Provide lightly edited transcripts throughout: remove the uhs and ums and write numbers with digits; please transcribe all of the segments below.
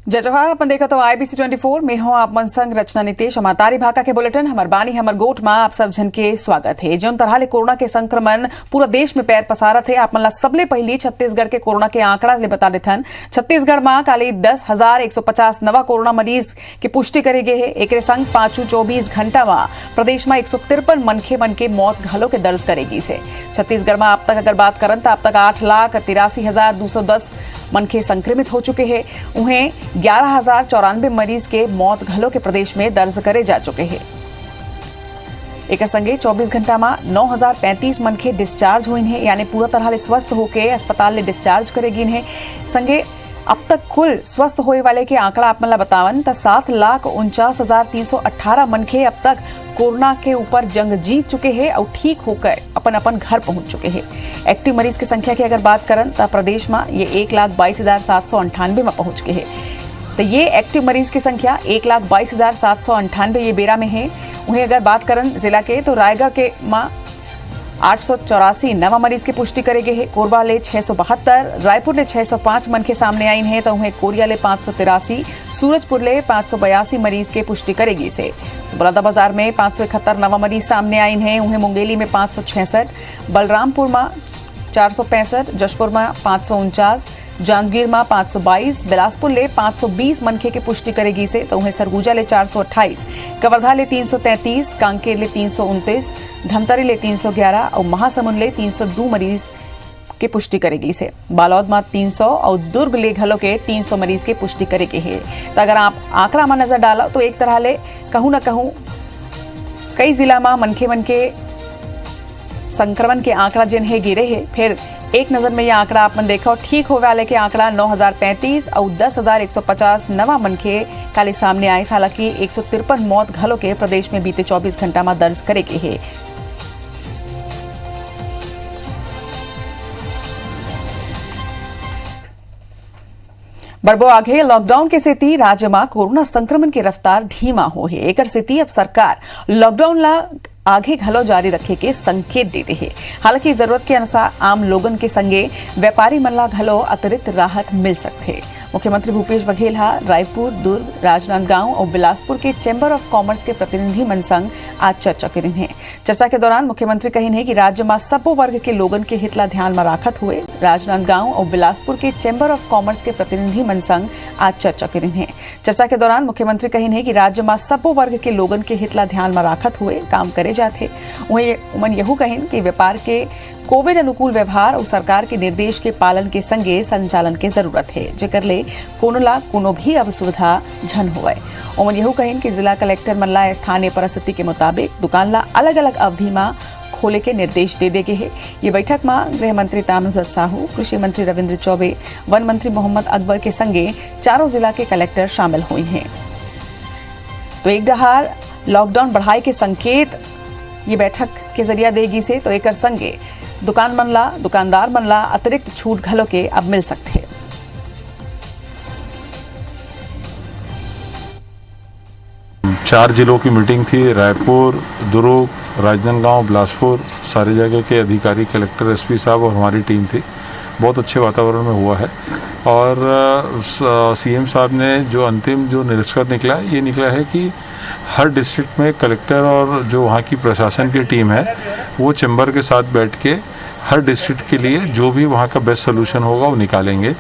जय जवाहर। अपन देखा तो IBC 24 में हो आप मन संग रचना नितेश हमारी भाका के बुलेटिन हमर बानी हमर गोठ में आप सब जन के स्वागत है। जिन तरह ले कोरोना के संक्रमण पूरा देश में पैर पसारत है, आप मन ला सबले पहली छत्तीसगढ़ के कोरोना के आंकड़ा ले बता देथन। छत्तीसगढ़ में काली 10,150 नवा कोरोना मरीज के पुष्टि करे गए है। एक संग 24 घंटा में प्रदेश में 153 मन के मौत घलो के दर्ज करेगी से। छत्तीसगढ़ में अब तक अगर बात करन तो अब तक 8,83,210 मन के संक्रमित हो चुके हैं। उन्हें 11,094 मरीज के मौत घलो के प्रदेश में दर्ज करे जा चुके हैं। एक संगे 24 घंटा में 9,035 मन के डिस्चार्ज हुई हैं, यानी पूरा तरह ले स्वस्थ होके अस्पताल ले डिस्चार्ज करेगी हैं। संगे अब तक कुल स्वस्थ होए वाले के आंकड़ा आप मन बतावन तो 7,49,318 मन के अब तक कोरोना के ऊपर जंग जीत चुके हैं और ठीक होकर अपन अपन घर पहुंच चुके हैं। एक्टिव मरीज की संख्या की अगर बात करन तो प्रदेश में ये 1,22,798 में पहुंच गए हैं। तो ये एक्टिव मरीज की संख्या 1,22,798 ये बेरा में है। उन्हें अगर बात करन जिला के तो रायगढ़ के मां 884 नवा मरीज की पुष्टि करे गए है। कोरबा ले 672, रायपुर ले 605 मन के सामने आई है। तो उन्हें कोरिया ले 583, सूरजपुर ले 582 मरीज के पुष्टि करेगी से। तो बलौदाबाजार में 571 नवा मरीज सामने आई है। उन्हें मुंगेली में 566, बलरामपुर में 465, जशपुर में 549, जांजगीर में 522, बिलासपुर ले 520 मनखे की पुष्टि करेगी से। तो उन्हें सरगुजा ले 428, कवर्धा ले 333, कांकेर ले 329, धमतरी ले 311 और महासमुंद ले 302 मरीज की पुष्टि करेगी से। बालोद में 300 और दुर्ग ले घलो के 300 मरीज की पुष्टि करेगी है। तो अगर आप आंकड़ा में नजर डालो तो एक तरह ले कहूं न कहूं कई जिला में मनखे संक्रमण के आंकड़ा जिन है गिरे है। फिर एक नजर में यह आंकड़ा आप मन देखो ठीक हो वाले के आंकड़ा 9,035 और 10,150 नवा मनखे काले सामने आए। हालांकि 153 मौत घलो के प्रदेश में बीते 24 घंटा में दर्ज करे गए है। बड़बो आगे लॉकडाउन के सेती राज्य में कोरोना संक्रमण की रफ्तार धीमा हो है। एक सेती अब सरकार लॉकडाउन ला आगे घलो जारी रखे के संकेत देते हैं। हालांकि जरूरत के अनुसार आम लोगन के संगे व्यापारी मन ला घलो अतिरिक्त राहत मिल सकते। मुख्यमंत्री भूपेश बघेल रायपुर, दुर्ग, राजनांदगांव और बिलासपुर के चैम्बर ऑफ कॉमर्स के प्रतिनिधि मन संग आज चर्चा करी है। चर्चा के दौरान मुख्यमंत्री कही है कि राज्य में सबो वर्ग के लोगन के हित ला ध्यान में राखत हुए राजनांदगांव और बिलासपुर के चैम्बर ऑफ कॉमर्स के प्रतिनिधि मन संग आज चर्चा करी है। चर्चा के दौरान मुख्यमंत्री कही है कि राज्य में सबो वर्ग के लोगन के हित ला ध्यान में राखत हुए काम करे जाते। उमन यहू कहिन कि व्यापार के कोविड अनुकूल व्यवहार और सरकार के निर्देश के पालन के संगे संचालन के जरूरत है, जेकर ले कोनो भी असुविधा झन होए। उमन यहू कहिन कि जिला कलेक्टर मन ला स्थानीय परिस्थिति के मुताबिक दुकान ला अलग अलग अवधि में खोले के निर्देश दे देगे है। ये बैठक में गृह मंत्री ताम्रध्वज साहू, कृषि मंत्री रविंद्र चौबे, वन मंत्री मोहम्मद अकबर के संगे चारों जिला के कलेक्टर शामिल हुए हैं। तो एक डहार लॉकडाउन बढ़ाई के संकेत ये बैठक के जरिया देगी से, तो एक संगे दुकानदार मन ला अतिरिक्त छूट घलो के अब मिल सकते। 4 जिलों की मीटिंग थी। रायपुर, दुर्ग, राजनांदगांव, बिलासपुर, सारी जगह के अधिकारी, कलेक्टर, SP साहब और हमारी टीम थी। बहुत अच्छे वातावरण में हुआ है। और CM साहब ने जो अंतिम जो निष्कर्ष निकला, ये निकला है कि हर डिस्ट्रिक्ट में कलेक्टर और जो वहाँ की प्रशासन की टीम है वो चैम्बर के साथ बैठ के हर डिस्ट्रिक्ट के लिए जो भी वहाँ का बेस्ट सोल्यूशन होगा वो निकालेंगे।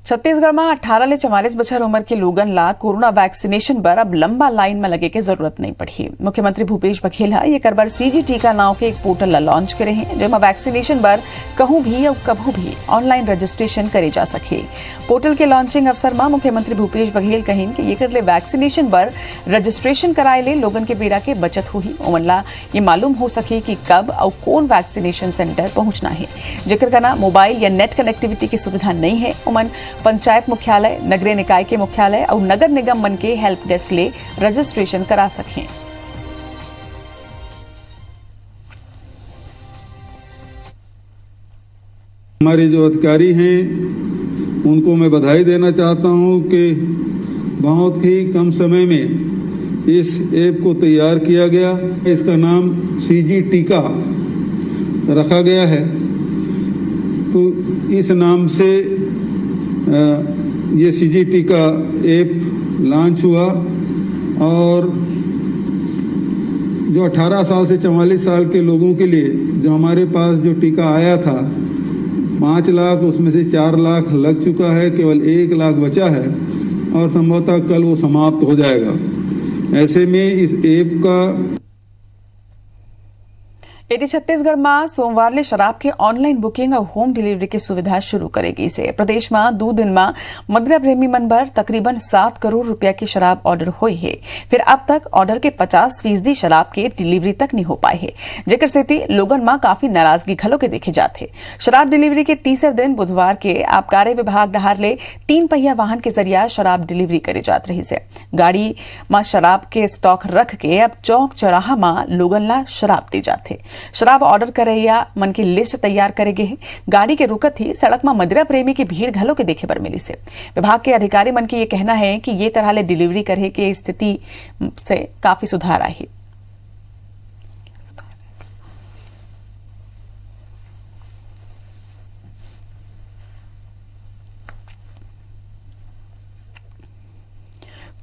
छत्तीसगढ़ में 18 से 44 बछर उम्र के लोगन ला कोरोना वैक्सीनेशन पर अब लंबा लाइन में लगे के जरूरत नहीं पड़ी। मुख्यमंत्री भूपेश बघेल ये करबर CG टीका नाव के एक पोर्टल ला लॉन्च करे हैं, जिसमें वैक्सीनेशन पर कहूं भी और कभू भी ऑनलाइन रजिस्ट्रेशन करे जा सके। पोर्टल के लॉन्चिंग अवसर में मुख्यमंत्री भूपेश बघेल कहिन कि ये कर ले वैक्सीनेशन पर रजिस्ट्रेशन कराए ले लोगन के बेरा के बचत हुई। उमन ला ये मालूम हो सके कि कब और कौन वैक्सीनेशन सेंटर पहुंचना है। जिक्र करना मोबाइल या नेट कनेक्टिविटी की सुविधा नहीं है। उमन पंचायत मुख्यालय, नगरीय निकाय के मुख्यालय और नगर निगम मन के हेल्प डेस्क ले रजिस्ट्रेशन करा सकें। हमारे जो अधिकारी हैं उनको मैं बधाई देना चाहता हूं कि बहुत ही कम समय में इस ऐप को तैयार किया गया। इसका नाम CG टीका रखा गया है। तो इस नाम से ये CG टीका ऐप लॉन्च हुआ और जो 18 साल से 44 साल के लोगों के लिए जो हमारे पास जो टीका आया था 5 लाख, उसमें से 4 लाख लग चुका है, केवल 1 लाख बचा है और संभवतः कल वो समाप्त हो जाएगा। ऐसे में इस ऐप का एटी छत्तीसगढ़ में सोमवार ले शराब के ऑनलाइन बुकिंग और होम डिलीवरी की सुविधा शुरू करेगी से प्रदेश में 2 दिन में मदिरा प्रेमी मन पर तकरीबन 7 करोड़ रुपया की शराब ऑर्डर हुई है। फिर अब तक ऑर्डर के 50% शराब के डिलीवरी तक नहीं हो पाए है, जेकर सेती लोगन में काफी नाराजगी घलो के देखे जाते। शराब डिलीवरी के तीसरे दिन बुधवार के आबकारी विभाग डहार ले 3 पहिया वाहन के जरिया शराब डिलीवरी करे जात रही से। गाड़ी में शराब के स्टॉक रख के अब चौक चौराहा में लोगन ला शराब दी जाते। शराब ऑर्डर करैया मन की लिस्ट तैयार करेगे है। गाड़ी के रुकत ही सड़क में मदिरा प्रेमी की भीड़ घलो के देखे पर मिली से। विभाग के अधिकारी मन की ये कहना है कि ये तरह ले डिलीवरी करे के स्थिति से काफी सुधार आई।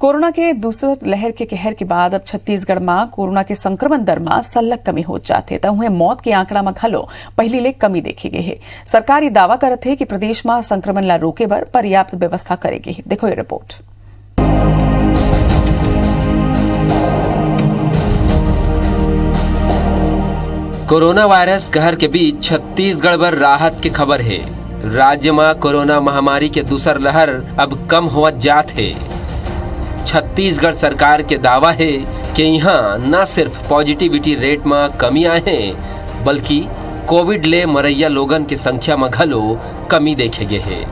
कोरोना के दूसरे लहर के कहर के बाद अब छत्तीसगढ़ में कोरोना के संक्रमण दर में सल्लग कमी हो जाते त हुए मौत के आंकड़ा में घलो पहली ले कमी देखी गई है। सरकार ये दावा करत है कि प्रदेश में संक्रमण ला रोके बर पर्याप्त व्यवस्था करेगी। देखो ये रिपोर्ट। कोरोना वायरस कहर के बीच छत्तीसगढ़ पर राहत की खबर है। राज्य में कोरोना महामारी के दूसर लहर अब कम हुआ जात है। छत्तीसगढ़ सरकार के दावा है कि यहाँ न सिर्फ पॉजिटिविटी रेट में कमी आए हैं, बल्कि कोविड ले मरैया लोगन के संख्या में घलो कमी देखे गए है।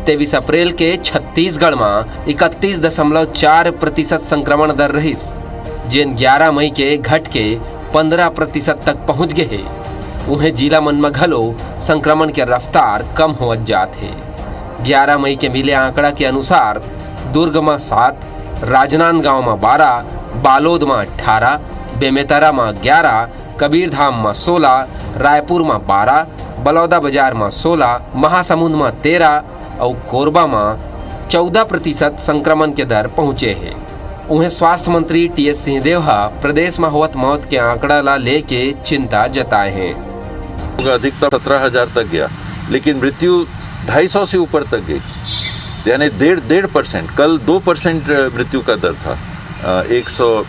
23 अप्रैल के छत्तीसगढ़ में 31.4% संक्रमण दर रहिस, जिन 11 मई के घट के 15% तक पहुंच गए है। उन्हें जिला मन में घलो संक्रमण के रफ्तार कम हो जात है। 11 मई के मिले आंकड़ा के अनुसार दुर्ग में 7, राजनांदगांव में 12, बालोद में 18, बेमेतरा में 11, कबीरधाम में 16, रायपुर में 12, बलौदा बाजार में 16, महासमुंद में 13 और कोरबा में 14% संक्रमण के दर पहुंचे हैं। उन्हें स्वास्थ्य मंत्री TS सिंहदेव प्रदेश में होवत मौत के आंकड़ा ला लेके चिंता जताए हैं। अधिकतम 17,000 तक गया, लेकिन मृत्यु 250 से ऊपर तक गई, यानी 1.5%। कल 2% मृत्यु का दर था। 100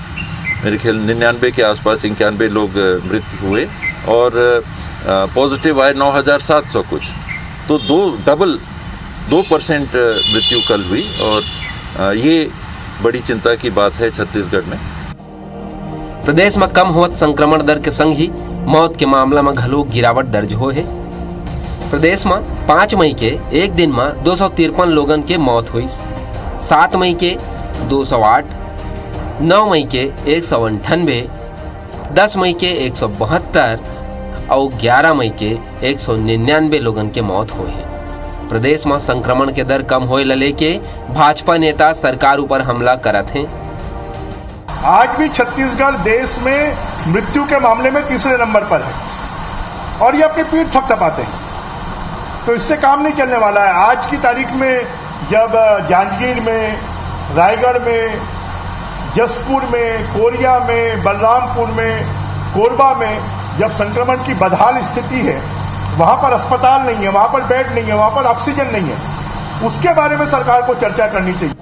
मेरे ख्याल 99 के आसपास 91 लोग मृत्यु हुए और पॉजिटिव आए 9,700 कुछ। तो 2% मृत्यु कल हुई और ये बड़ी चिंता की बात है छत्तीसगढ़ में। प्रदेश में कम होवत संक्रमण दर के संग ही मौत के मामला में घलो गिरावट दर्ज हो है। प्रदेश में 5 मई के एक दिन में 253 लोगन के मौत हुई, 7 मई के 208, 9 मई के 198, 10 मई के 172 और 11 मई के 199 लोगन के मौत हुए हैं। प्रदेश में संक्रमण के दर कम होए लले के भाजपा नेता सरकार ऊपर हमला करत हैं। आज भी छत्तीसगढ़ देश में मृत्यु के मामले में तीसरे नंबर पर है और ये अपनी पीठ थपथपाते हैं, तो इससे काम नहीं चलने वाला है। आज की तारीख में जब जांजगीर में, रायगढ़ में, जसपुर में, कोरिया में, बलरामपुर में, कोरबा में जब संक्रमण की बदहाल स्थिति है, वहां पर अस्पताल नहीं है, वहां पर बेड नहीं है, वहां पर ऑक्सीजन नहीं है, उसके बारे में सरकार को चर्चा करनी चाहिए।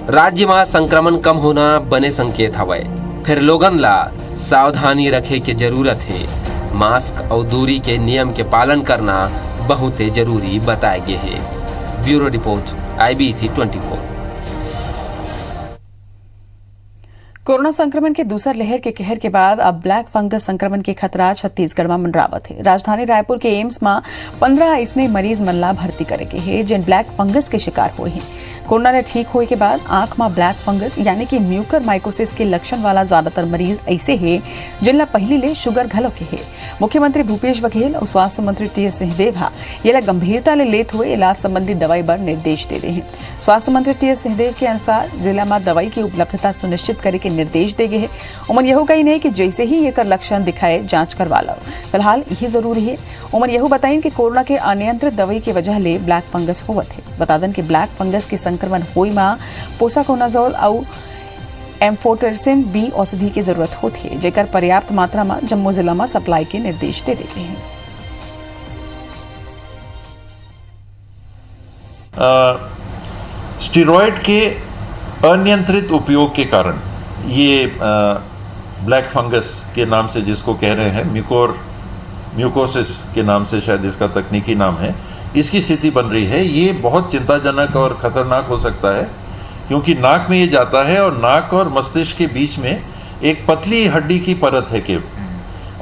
राज्य में संक्रमण कम होना बने संकेत हवे, फिर लोगन ला सावधानी रखे के जरूरत है। मास्क और दूरी के नियम के पालन करना बहुत जरूरी बताए गए हैं। Bureau report IBC 24। कोरोना संक्रमण के दूसर लहर के कहर के बाद अब ब्लैक फंगस संक्रमण के खतरा छत्तीसगढ़ में मंडरावत है। राजधानी रायपुर के एम्स में 15 इसमें मरीज मन ला भर्ती करे के है, जिन ब्लैक फंगस के शिकार हुए हैं। कोरोना ने ठीक होए के बाद आंख में ब्लैक फंगस यानी कि म्यूकर माइकोसिस के लक्षण वाला ज्यादातर मरीज ऐसे है जिन ला पहली ले शुगर घलो के है। मुख्यमंत्री भूपेश बघेल और स्वास्थ्य मंत्री TS सिंहदेव ये ला गंभीरता ले लेत हुए इलाज संबंधी दवाई पर निर्देश दे रहे हैं। स्वास्थ्य मंत्री TS सिंहदेव के अनुसार जिला में दवाई की उपलब्धता सुनिश्चित करे के निर्देश देगे है। उमन यहू कही नहीं कि जैसे ही ये कर लक्षण दिखाए जांच करवा लो। फिलहाल यही जरूरी है। उमन यहू बताइन कि कोरोना के अनियंत्रित दवाई की वजह ले ब्लैक फंगस होवत है। बता दें कि ब्लैक फंगस के संक्रमण होई में पोसाकोनाजोल और एम्फोटेरिसिन बी औषधि की जरूरत होती है, जेकर पर्याप्त मात्रा में जम्मू जिला में सप्लाई के निर्देश दे देते हैं। स्टेरॉयड के अनियंत्रित उपयोग के कारण ये ब्लैक फंगस के नाम से जिसको कह रहे हैं म्यूकोसिस के नाम से शायद इसका तकनीकी नाम है, इसकी स्थिति बन रही है। ये बहुत चिंताजनक और खतरनाक हो सकता है क्योंकि नाक में ये जाता है और नाक और मस्तिष्क के बीच में एक पतली हड्डी की परत है केवल,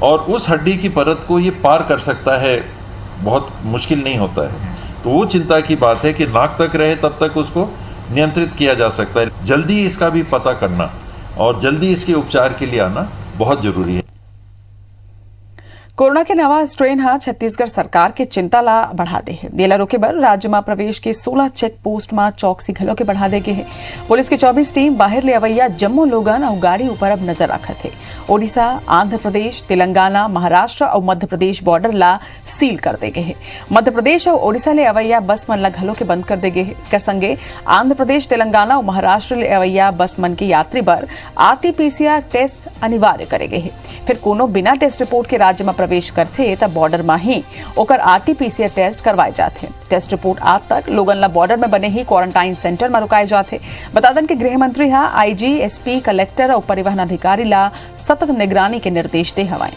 और उस हड्डी की परत को ये पार कर सकता है, बहुत मुश्किल नहीं होता है। तो वो चिंता की बात है कि नाक तक रहे तब तक उसको नियंत्रित किया जा सकता है। जल्दी इसका भी पता करना और जल्दी इसके उपचार के लिए आना बहुत जरूरी है। कोरोना के नवा स्ट्रेन हा छत्तीसगढ़ सरकार के चिंता ला बढ़ा दे है। देला रोके बर राज्य में प्रवेश के 16 चेक पोस्ट में चौकसी घलो के बढ़ा दे के है। पुलिस की 24 टीम बाहर ले अवैया जम्मू लोगन और गाड़ी ऊपर अब नजर रखत है। ओडिशा, आंध्र प्रदेश, तेलंगाना, महाराष्ट्र और मध्य प्रदेश बॉर्डर ला सील कर दे गए है। मध्य प्रदेश और ओडिशा ले अवैया बस मन ला घलो के बंद कर दे गए है। कर संगे आंध्र प्रदेश, तेलंगाना और महाराष्ट्र ले अवैया बस मन के यात्री बर RT-PCR टेस्ट अनिवार्य करे गए है। फिर कोनो बिना टेस्ट रिपोर्ट के राज्य में प्रवेश करते तब बॉर्डर में ही ओकर RT-PCR टेस्ट करवाए जाते। टेस्ट रिपोर्ट आज तक लोगन ला बॉर्डर में बने ही क्वारंटाइन सेंटर में रुकाए जाते। बता दें कि गृह मंत्री हा IG, SP, कलेक्टर और परिवहन अधिकारी ला सतत निगरानी के निर्देश दे हवाएं।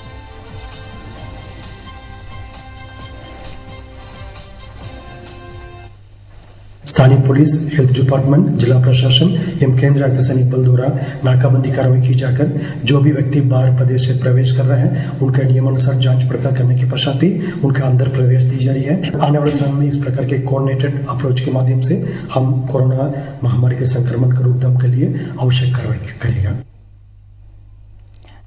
स्थानीय पुलिस, हेल्थ डिपार्टमेंट, जिला प्रशासन एवं केंद्रीय अर्धसैनिक बल द्वारा नाकाबंदी कार्रवाई की जाकर जो भी व्यक्ति बाहर प्रदेश से प्रवेश कर रहे हैं उनका नियमानुसार जांच पड़ताल करने के पश्चात ही उनका अंदर प्रवेश दी जा रही है। आने वाले समय में इस प्रकार के कोऑर्डिनेटेड अप्रोच के माध्यम से हम कोरोना महामारी के संक्रमण को रोकथाम के लिए आवश्यक कार्रवाई करेगा।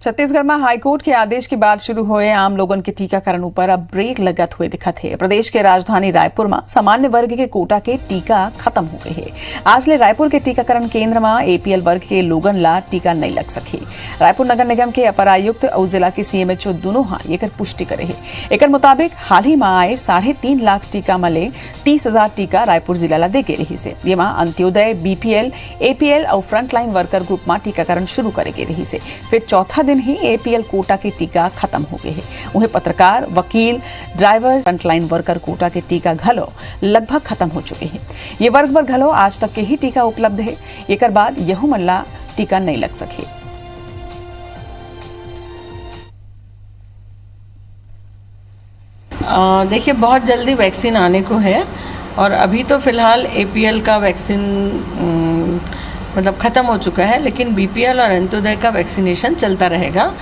छत्तीसगढ़ में हाईकोर्ट के आदेश के बाद शुरू हुए आम लोगन के टीकाकरण ऊपर अब ब्रेक लगत हुए दिखत है। प्रदेश के राजधानी रायपुर में सामान्य वर्ग के कोटा के टीका खत्म हो गए है। आज ले रायपुर के टीकाकरण केंद्र में APL वर्ग के लोगन ला टीका नहीं लग सके। रायपुर नगर निगम के अपर आयुक्त और जिला के CMHO दोनों हाँ ये पुष्टि करे है। एक मुताबिक हाल ही में आए 3.5 लाख टीका मले 30,000 टीका रायपुर जिला ला दे रही से। ये अंत्योदय, BPL, APL और फ्रंटलाइन वर्कर ग्रुप में टीकाकरण शुरू करे रही से। फिर चौथा दिन ही APL कोटा के टीका खत्म हो गए हैं। उन्हें पत्रकार, वकील, ड्राइवर, फ्रंटलाइन वर्कर कोटा के टीका घलो लगभग खत्म हो चुके हैं। ये वर्ग पर घलो आज तक के ही टीका उपलब्ध है। एक बाद यहू मल्ला टीका नहीं लग सके। देखिए, बहुत जल्दी वैक्सीन आने को है और अभी तो फिलहाल APL का वैक्सीन मतलब ख़त्म हो चुका है, लेकिन BPL और अंत्योदय का वैक्सीनेशन चलता रहेगा।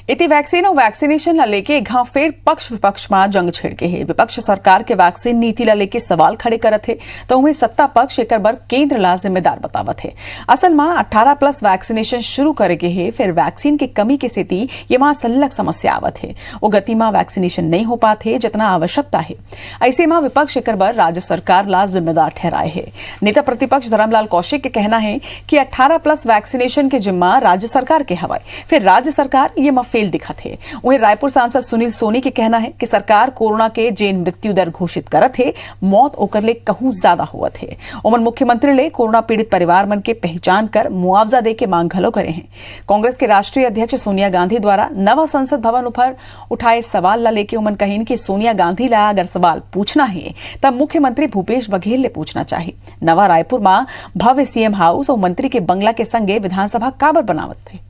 इति वैक्सीन और वैक्सीनेशन ला लेके एक घाव फिर पक्ष विपक्ष में जंग छिड़ के है। विपक्ष सरकार के वैक्सीन नीति ला लेके सवाल खड़े करत है तो उन्हें सत्ता पक्ष एक बार केंद्र ला जिम्मेदार बतावत है। असल में 18+ वैक्सीनेशन शुरू करे के है, फिर वैक्सीन की कमी के स्थिति ये वहां सल्लक समस्या आवत है। वो गति में वैक्सीनेशन नहीं हो पाते जितना आवश्यकता है। ऐसे में विपक्ष एक बार राज्य सरकार ला जिम्मेदार ठहराए है। नेता प्रतिपक्ष धर्मलाल कौशिक के कहना है कि 18+ वैक्सीनेशन के जिम्मा राज्य सरकार के हवाए, फिर राज्य सरकार ये फेल दिखत है। वहीं रायपुर सांसद सुनील सोनी के कहना है कि सरकार कोरोना के जेन मृत्यु दर घोषित करत है, मौत ओकर ले कहूं ज्यादा हुआ है। उमन मुख्यमंत्री ले कोरोना पीड़ित परिवार मन के पहचान कर मुआवजा दे के मांग घलो करे हैं। कांग्रेस के राष्ट्रीय अध्यक्ष सोनिया गांधी द्वारा नवा संसद भवन पर उठाए सवाल ला लेके उमन कहीन कि सोनिया गांधी ला अगर सवाल पूछना है तब मुख्यमंत्री भूपेश बघेल ले पूछना चाहिए। नवा रायपुर में भव्य CM हाउस और मंत्री के बंगला के संगे विधानसभा काबर बनावत थे।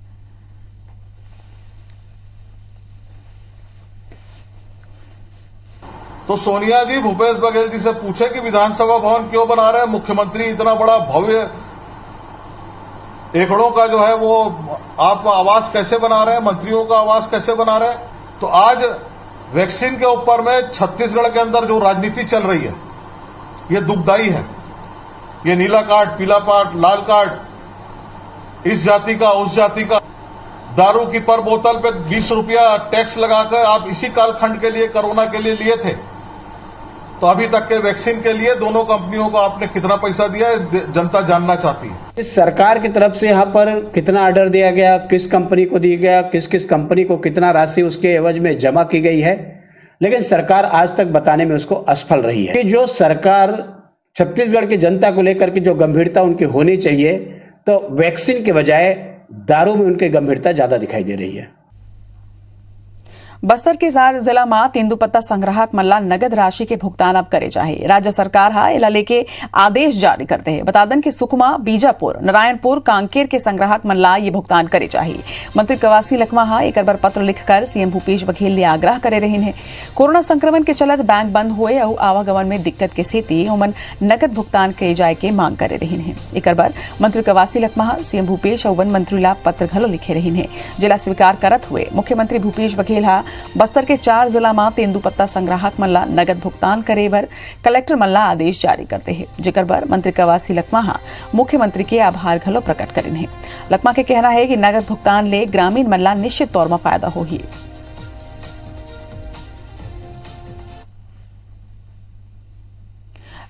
तो सोनिया जी भूपेश बघेल जी से पूछे कि विधानसभा भवन क्यों बना रहे हैं, मुख्यमंत्री इतना बड़ा भव्य एकड़ों का जो है वो आप आवास कैसे बना रहे हैं, मंत्रियों का आवास कैसे बना रहे हैं। तो आज वैक्सीन के ऊपर में छत्तीसगढ़ के अंदर जो राजनीति चल रही है ये दुखदाई है। ये नीला कार्ड, पीला कार्ड, लाल कार्ड, इस जाति का, उस जाति का, दारू की पर बोतल पे 20 रुपया टैक्स लगाकर आप इसी कालखंड के लिए, कोरोना के लिए लिए थे। तो अभी तक के वैक्सीन के लिए दोनों कंपनियों को आपने कितना पैसा दिया है, जनता जानना चाहती है। इस सरकार की तरफ से यहाँ पर कितना ऑर्डर दिया गया, किस कंपनी को दिया गया, किस किस कंपनी को कितना राशि उसके एवज में जमा की गई है, लेकिन सरकार आज तक बताने में उसको असफल रही है। कि जो सरकार छत्तीसगढ़ की जनता को लेकर के जो गंभीरता उनकी होनी चाहिए, तो वैक्सीन के बजाय दारू में उनकी गंभीरता ज्यादा दिखाई दे रही है। बस्तर के सार जिला में तेंदुपत्ता संग्राहक मल्ला नगद राशि के भुगतान अब करे चाहिए। राज्य सरकार हा एला लेके आदेश जारी करते हैं। बता दें कि सुकमा, बीजापुर, नारायणपुर, कांकेर के संग्राहक मल्ला ये भुगतान करे चाहिए। मंत्री कवासी लखमा हा एक बार पत्र लिखकर सीएम भूपेश बघेल ने आग्रह करे रही है। कोरोना संक्रमण के चलत बैंक बंद हुए और आवागमन में दिक्कत के स्थिति उमन नगद भुगतान किए जाए के मांग करे रही है। एक बार मंत्री कवासी लखमा सीएम भूपेश और वन मंत्री ला पत्र घलो लिखे रही है। जिला स्वीकार करत हुए मुख्यमंत्री भूपेश बघेल हा बस्तर के 4 जिला में तेंदुपत्ता संग्राहक मल्ला नगद भुगतान करे बर कलेक्टर मल्ला आदेश जारी करते हैं। जेकर बर मंत्री कवासी लखमा मुख्यमंत्री के आभार घलो प्रकट करें है। लखमा के कहना है कि नगद भुगतान ले ग्रामीण मल्ला निश्चित तौर में फायदा होगी।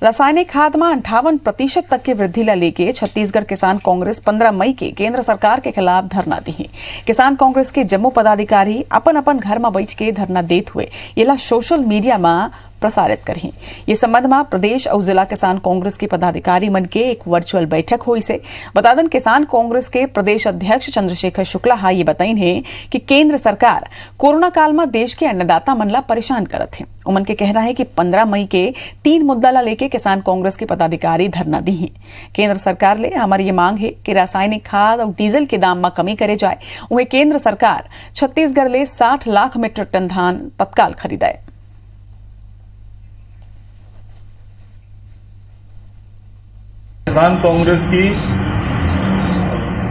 रासायनिक खाद में 58% तक की वृद्धि ला लेके छत्तीसगढ़ किसान कांग्रेस 15 मई के केंद्र सरकार के खिलाफ धरना दी है। किसान कांग्रेस के जम्मू पदाधिकारी अपन अपन घर में बैठ के धरना देते हुए ये सोशल मीडिया में प्रसारित करें। ये संबंध में प्रदेश और जिला किसान कांग्रेस के पदाधिकारी मन के एक वर्चुअल बैठक हुई से बता दें किसान कांग्रेस के प्रदेश अध्यक्ष चंद्रशेखर शुक्ला ये बताइन है कि केंद्र सरकार कोरोना काल में देश के अन्नदाता मन ला परेशान करत है। उमन के कहना है कि 15 मई के 3 मुद्दा ला लेके किसान कांग्रेस के पदाधिकारी धरना दी है। केंद्र सरकार ले हमारी ये मांग है कि रासायनिक खाद और डीजल के दाम में कमी करे जाए। वहीं केंद्र सरकार छत्तीसगढ़ ले 60 लाख मीट्रिक टन धान तत्काल खरीदाए। किसान कांग्रेस की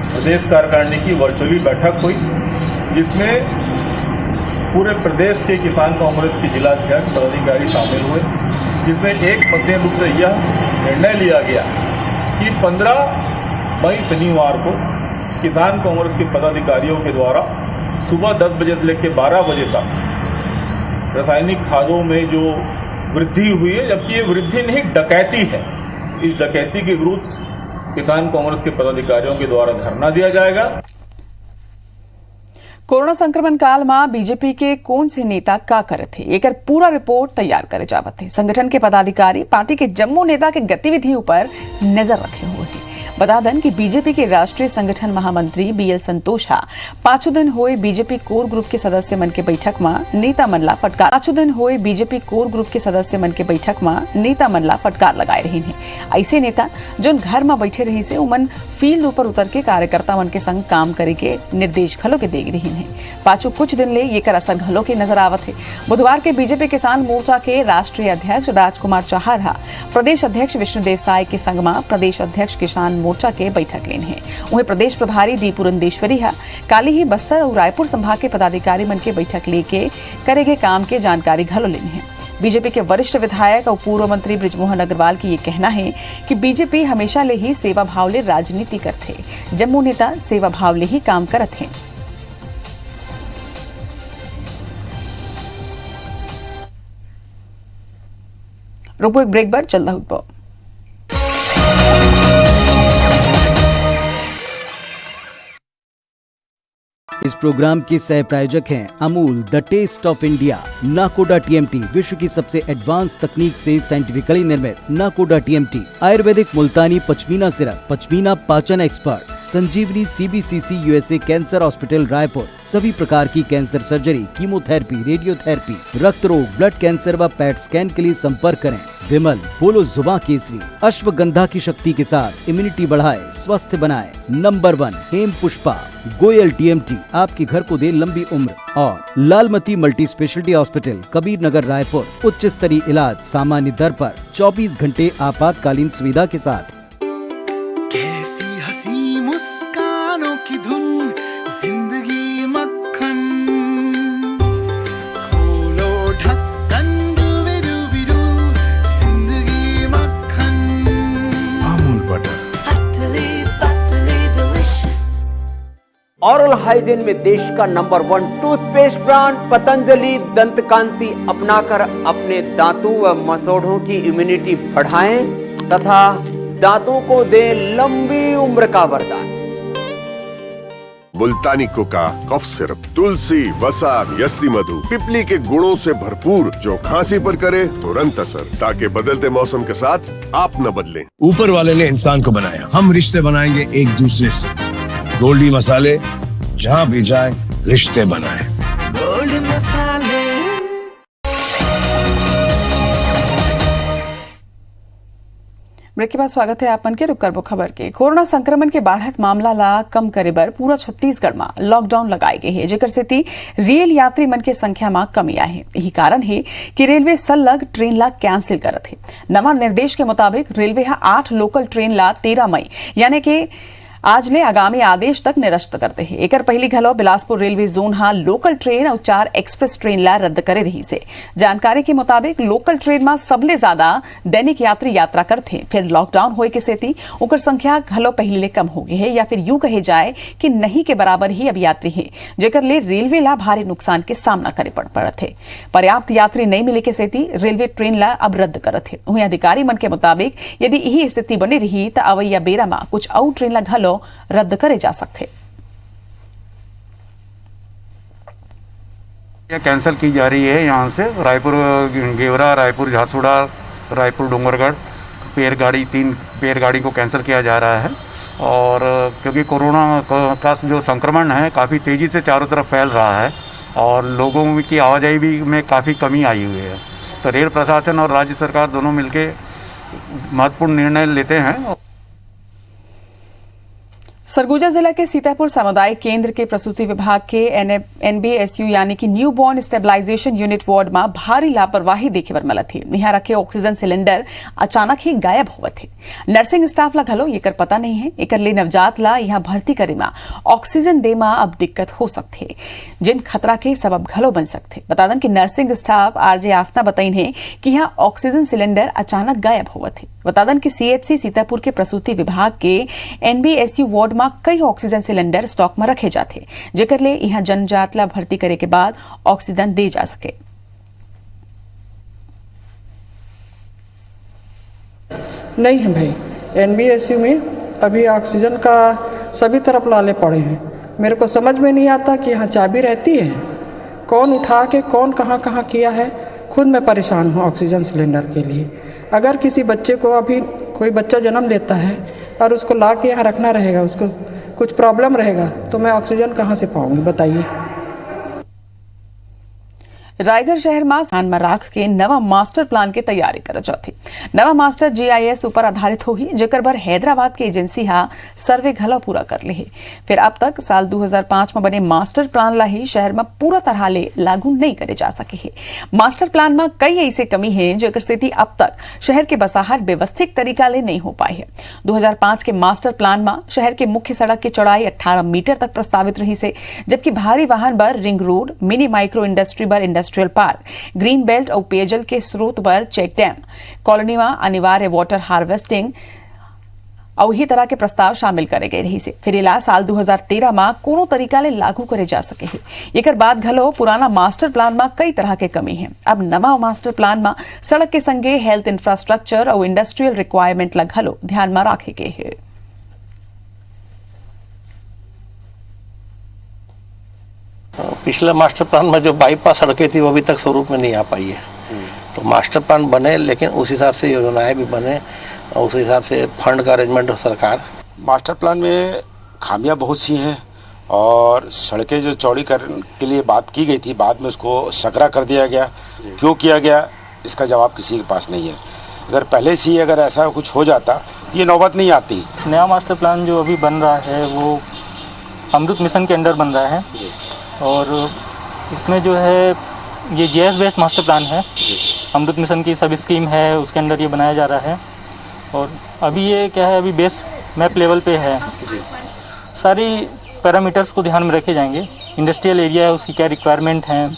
प्रदेश कार्यकारिणी की वर्चुअली बैठक हुई, जिसमें पूरे प्रदेश के किसान कांग्रेस के जिला अध्यक्ष पदाधिकारी शामिल हुए, जिसमें एक मध्य रूप से यह निर्णय लिया गया कि 15 मई शनिवार को किसान कांग्रेस के पदाधिकारियों के द्वारा सुबह 10 बजे से लेकर 12 बजे तक रासायनिक खादों में जो वृद्धि हुई है, जबकि ये वृद्धि नहीं डकैती है, इस डकैती के विरुद्ध किसान कांग्रेस के पदाधिकारियों के द्वारा धरना दिया जाएगा। कोरोना संक्रमण काल में बीजेपी के कौन से नेता का करे थे, एक पूरा रिपोर्ट तैयार करे जावत थे। संगठन के पदाधिकारी पार्टी के जम्मू नेता के गतिविधियों पर नजर रखे हुए हैं। बता दें कि बीजेपी के राष्ट्रीय संगठन महामंत्री बीएल संतोष 5 दिन हुए बीजेपी कोर ग्रुप के सदस्य मन के बैठक में नेता मनला फटकार 5 दिन हुए बीजेपी कोर ग्रुप के सदस्य मन के बैठक में नेता मनला फटकार लगाए रही हैं। ऐसे नेता जो घर में बैठे रही से उमन फील्ड ऊपर उतर के कार्यकर्ता मन के संग काम करे के निर्देश घलो के दे रही हैं। पाछू कुछ दिन ले ये कर असर घलो के नजर आवत है। बुधवार के बीजेपी किसान मोर्चा के राष्ट्रीय अध्यक्ष राजकुमार चाहर प्रदेश अध्यक्ष विष्णुदेव साय के संग में प्रदेश अध्यक्ष किसान मोर्चा के बैठक लेन है। वहीं प्रदेश प्रभारी दी पुरंदेश्वरी काली ही बस्तर और रायपुर संभाग के पदाधिकारी मन के बैठक लेके करेगे काम के जानकारी घलो लेनी है। बीजेपी के वरिष्ठ विधायक और पूर्व मंत्री बृजमोहन अग्रवाल की ये कहना है कि बीजेपी हमेशा ले ही सेवा भाव ले राजनीति करते, जम्मू नेता सेवा भाव ले ही काम करत हैं। रोपो एक ब्रेक पर चल रहा। इस प्रोग्राम के सह प्रायोजक हैं Amul, the taste of India, Nakoda TMT, विश्व की सबसे एडवांस तकनीक से साइंटिफिकली निर्मित नाकोडा टीएमटी, आयुर्वेदिक मुल्तानी पचमीना सिरप, पचमीना पाचन expert, Sanjeevani CBCC USA cancer hospital Raipur, सभी प्रकार की कैंसर सर्जरी, कीमोथेरेपी, रेडियोथेरेपी, रक्त रोग, ब्लड कैंसर व पैट स्कैन के लिए संपर्क करें। विमल, बोलो जुबान केसरी, अश्वगंधा की शक्ति के साथ इम्यूनिटी बढ़ाए, स्वस्थ बनाए। नंबर 1 हेम पुष्पा, गोयल टीएमटी, आपके घर को दे लंबी उम्र। और Lalmati multi speciality hospital, Kabir Nagar Raipur, उच्च स्तरीय इलाज सामान्य दर पर, 24 घंटे आपातकालीन सुविधा के साथ। कैसी हंसी मुस्कानों की धुन, जिंदगी मक्खन, खोलो ढक्कन, डूबी-डूबी-डू, जिंदगी मक्खन, अमूल बटर, पतले पतले डिलिशियस। और ओरल हाइजीन में देश का नंबर 1 टूथपेस्ट ब्रांड पतंजलि दंत कांति अपनाकर अपने दांतों व मसौढ़ों की इम्यूनिटी बढ़ाएं तथा दांतों को दें लंबी उम्र का वरदान। मुल्तानी कोका कफ सिरप तुलसी वसा यस्ती मधु पिपली के गुणों से भरपूर जो खांसी पर करे तुरंत असर, ताकि बदलते मौसम के साथ आप न बदलें। ऊपर वाले ने इंसान को बनाया, हम रिश्ते बनाएंगे एक दूसरे से। गोल्डी मसाले, जहाँ भी जाए रिश्ते बनाए। गोल्डी मसाले। ब्रेक के बाद स्वागत है आपन के रुक करबो खबर के। कोरोना संक्रमण के बढ़त मामला ला कम करे बर पूरा छत्तीसगढ़ में लॉकडाउन लगाए गए है, जेकर सेती रेल यात्री मन के संख्या में कमी आए है। यही कारण है कि रेलवे सलग ट्रेन ला कैंसिल करत है। नवा निर्देश के मुताबिक रेलवे 8 लोकल ट्रेन ला 13 मई यानी कि आज ले आगामी आदेश तक निरस्त करते हैं। एकर पहली घलो Bilaspur railway zone local train और 4 एक्सप्रेस ट्रेन ला रद्द करे रही से। जानकारी के मुताबिक लोकल ट्रेन में सबले ज्यादा दैनिक यात्री यात्रा करते, फिर लॉकडाउन होए के सेती ओकर संख्या घलो पहले ले कम हो गई है, या फिर यूं कहे जाए कि नहीं के बराबर ही अब यात्री है, जेकर ले रेलवे ला भारी नुकसान के सामना करे पड़त है। पर्याप्त यात्री नहीं मिले के सेती रेलवे ट्रेन ला अब रद्द करत है। वहीं अधिकारी मन के मुताबिक यदि यही स्थिति बनी रही तो अवैया बेरा में कुछ और ट्रेन ला घलो रद्द करे जा सकते। यह कैंसिल की जा रही है। यहाँ से रायपुर गेवरा, रायपुर झासुड़ा, रायपुर डूंगरगढ़ तीन पेयर गाड़ी को कैंसिल किया जा रहा है। और क्योंकि कोरोना का जो संक्रमण है काफ़ी तेज़ी से चारों तरफ फैल रहा है और लोगों की आवाजाही भी में काफ़ी कमी आई हुई है, तो रेल प्रशासन और राज्य सरकार दोनों मिलकर महत्वपूर्ण निर्णय लेते हैं। सरगुजा जिला के सीतापुर सामुदायिक केंद्र के प्रसूति विभाग के NBSU यानी कि new born stabilization unit ward में भारी लापरवाही देखे बर मिलत है। यहाँ रखे ऑक्सीजन सिलेंडर अचानक ही गायब होवत है। नर्सिंग स्टाफ ला घलो एकर पता नहीं है। एकर ले नवजात ला यहाँ भर्ती करे में ऑक्सीजन दे में अब दिक्कत हो सकते है, जिन खतरा के सबब घलो बन सकते। बता दें कि नर्सिंग स्टाफ RJ आस्था बताइन है कि यहाँ ऑक्सीजन सिलेंडर अचानक गायब होवत है। बता दें कि CHC सीतापुर के प्रसूति विभाग के NBSU वार्ड में कई ऑक्सीजन सिलेंडर स्टॉक में रखे जाते, जेकर ले यहाँ जनजात ला भर्ती करे के बाद ऑक्सीजन दे जा सके। नहीं है भाई, NBSU में अभी ऑक्सीजन का सभी तरफ लाले पड़े हैं। मेरे को समझ में नहीं आता कि यहाँ चाबी रहती है, कौन उठा के कौन कहाँ कहाँ किया है। खुद मैं परेशान हूँ ऑक्सीजन सिलेंडर के लिए। अगर किसी बच्चे को अभी कोई बच्चा जन्म लेता है और उसको ला के यहाँ रखना रहेगा, उसको कुछ प्रॉब्लम रहेगा, तो मैं ऑक्सीजन कहाँ से पाऊंगी बताइए। रायगढ़ शहर में स्थान में राख के नवा मास्टर प्लान की तैयारी कर जाती। नवा मास्टर GIS ऊपर आधारित होगी, जेकर बर हैदराबाद की एजेंसी सर्वे घलो पूरा कर ली है। फिर अब तक साल 2005 में बने मास्टर प्लान ला ही शहर में पूरा तरह ले लागू नहीं करे जा सके है। मास्टर प्लान में कई ऐसे कमी है जेकर सेती अब तक शहर के बसाहट व्यवस्थित तरीका ले नहीं हो पाई है। 2005 के मास्टर प्लान में शहर के मुख्य सड़क की चौड़ाई 18 मीटर तक प्रस्तावित रही से, जबकि भारी वाहन बर ring road, mini micro industry बर इंडस्ट्रियल पार्क, ग्रीन बेल्ट और पेयजल के स्रोत पर चेक डैम, कॉलोनी में अनिवार्य वाटर हार्वेस्टिंग और ही तरह के प्रस्ताव शामिल करे गए रही से। फिर इला साल 2013 में कोनो तरीका ले लागू करे जा सके है। एकर बाद घलो पुराना मास्टर प्लान में कई तरह के कमी है। अब नवा मास्टर प्लान में सड़क के संगे हेल्थ इंफ्रास्ट्रक्चर और इंडस्ट्रियल रिक्वायरमेंट ला घलो ध्यान में रखे गए है। पिछले मास्टर प्लान में जो बाईपास सड़कें थी वो अभी तक स्वरूप में नहीं आ पाई है। तो मास्टर प्लान बने, लेकिन उस हिसाब से योजनाएं भी बने और उस हिसाब से फंड का अरेंजमेंट हो सरकार। मास्टर प्लान में खामियां बहुत सी हैं और सड़कें जो चौड़ी करने के लिए बात की गई थी, बाद में उसको सकरा कर दिया गया। क्यों किया गया इसका जवाब किसी के पास नहीं है। अगर पहले से ही अगर ऐसा कुछ हो जाता ये नौबत नहीं आती। नया मास्टर प्लान जो अभी बन रहा है वो अमृत मिशन के अंडर बन रहा है और इसमें जो है ये GIS बेस्ड मास्टर प्लान है। अमृत मिशन की सब स्कीम है, उसके अंदर ये बनाया जा रहा है। और अभी ये क्या है, अभी बेस मैप लेवल पे है। सारी पैरामीटर्स को ध्यान में रखे जाएंगे। इंडस्ट्रियल एरिया है, उसकी क्या रिक्वायरमेंट है।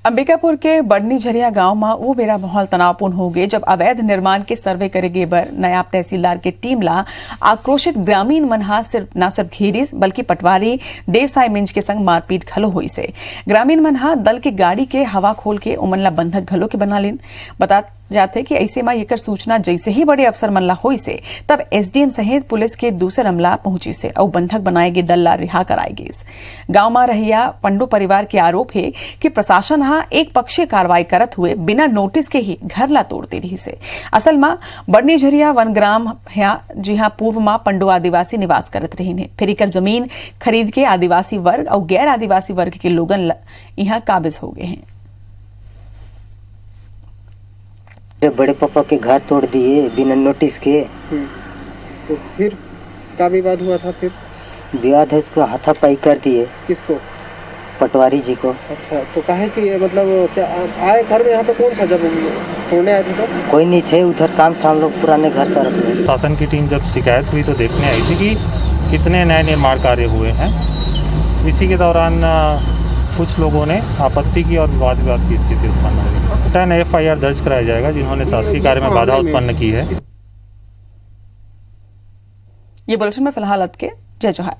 अंबिकापुर के बड़नी झरिया गांव में वो बेरा माहौल तनावपूर्ण हो गए जब अवैध निर्माण के सर्वे करे गे बर नायब तहसीलदार के टीम ला आक्रोशित ग्रामीण मनहा न सिर्फ घेरिस बल्कि पटवारी देवसाई मिंज के संग मारपीट घलो हुई से। ग्रामीण मनहा दल के गाड़ी के हवा खोल के उमन ला बंधक घलो के बना लेन। बता जाते कि ऐसे में एकर सूचना जैसे ही बड़े अफसर मन ला होई से तब एसडीएम सहित पुलिस के दूसर अमला पहुंची से और बंधक बनाए गे दल ला रिहा कराए गे। गांव में रहिया पंडो परिवार के आरोप है कि प्रशासन एक पक्षीय कार्रवाई करत हुए बिना नोटिस के ही घर ला तोड़ते रही से। असल में बड़नी झरिया वनग्राम है जहां पूर्व में पंडो आदिवासी निवास करत रही ने, फिर एकर जमीन खरीद के आदिवासी वर्ग और गैर आदिवासी वर्ग के लोगन यहाँ काबिज हो गए हैं। बड़े पापा के घर तोड़ दिए बिना नोटिस के। तो फिर क्या विवाद हुआ था? फिर विवाद है इसको हाथापाई कर दिए। किसको? पटवारी जी को। अच्छा, तो काहे कि मतलब क्या आए घर में? यहाँ पे कौन था जब तोड़ने आए थे? तो कोई नहीं थे, उधर काम था हम लोग पुराने घर तरफ में। शासन की टीम जब शिकायत हुई तो देखने आई थी कि कितने नए निर्माण कार्य हुए हैं। इसी के दौरान कुछ लोगों ने आपत्ति की और विवाद की स्थिति उत्पन्न हुई। 10 FIR दर्ज कराया जाएगा जिन्होंने शासकीय कार्य में बाधा उत्पन्न की है। ये बुलेटिन में फिलहाल के जय जोहार।